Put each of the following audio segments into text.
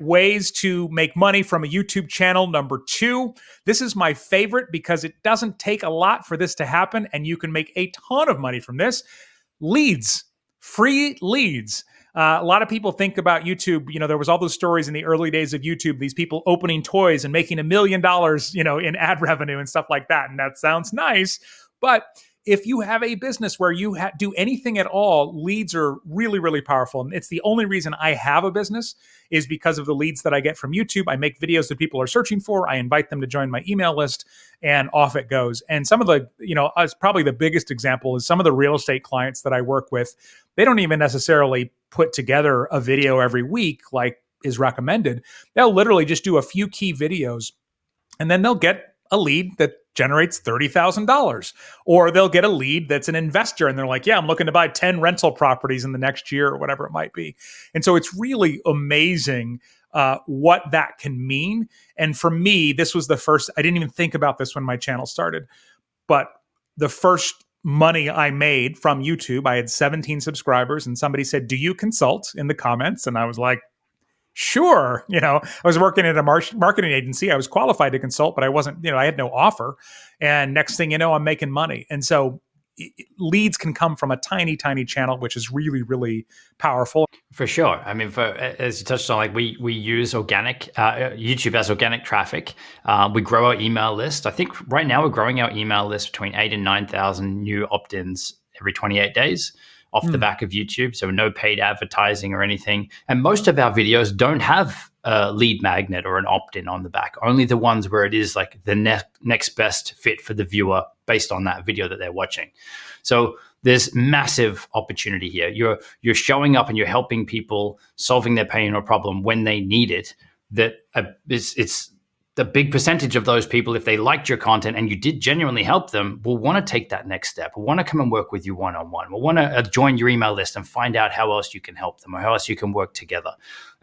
ways to make money from a YouTube channel. Number 2, this is my favorite because it doesn't take a lot for this to happen, and you can make a ton of money from this. Leads, free leads. A lot of people think about YouTube. There was all those stories in the early days of YouTube, these people opening toys and making $1 million, in ad revenue and stuff like that. And that sounds nice. But if you have a business where you do anything at all, leads are really, really powerful. And it's the only reason I have a business is because of the leads that I get from YouTube. I make videos that people are searching for. I invite them to join my email list, and off it goes. And some of the, probably the biggest example is some of the real estate clients that I work with. They don't even necessarily put together a video every week like is recommended. They'll literally just do a few key videos, and then they'll get a lead that generates $30,000, or they'll get a lead that's an investor and they're like, yeah, I'm looking to buy 10 rental properties in the next year or whatever it might be. And so it's really amazing what that can mean. And for me, this was the first, I didn't even think about this when my channel started, but the first money I made from YouTube, I had 17 subscribers, and somebody said, do you consult, in the comments? And I was like, sure. I was working at a marketing agency. I was qualified to consult, but I wasn't, I had no offer. And next thing you know, I'm making money. And so leads can come from a tiny, tiny channel, which is really, really powerful. For sure. I mean, as you touched on, like we use organic YouTube as organic traffic. We grow our email list. I think right now we're growing our email list between 8,000 and 9,000 new opt-ins every 28 days. Off the back of YouTube. So no paid advertising or anything. And most of our videos don't have a lead magnet or an opt-in on the back, only the ones where it is like the next best fit for the viewer based on that video that they're watching. So there's massive opportunity here. You're showing up and you're helping people solving their pain or problem when they need it. That it's the big percentage of those people, if they liked your content and you did genuinely help them, will want to take that next step, will want to come and work with you one-on-one, will want to join your email list and find out how else you can help them or how else you can work together.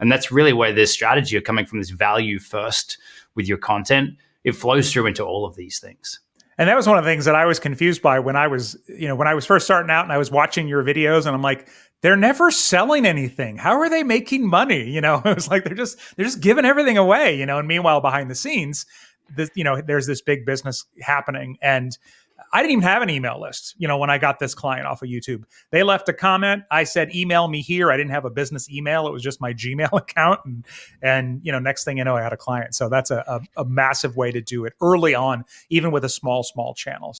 And that's really where this strategy of coming from this value first with your content, it flows through into all of these things. And that was one of the things that I was confused by when I was first starting out and I was watching your videos, and I'm like, they're never selling anything. How are they making money? It was like they're just giving everything away, and meanwhile behind the scenes, there's this big business happening. And I didn't even have an email list, when I got this client off of YouTube. They left a comment. I said, email me here. I didn't have a business email. It was just my Gmail account. And next thing you know, I had a client. So that's a massive way to do it early on, even with a small channel.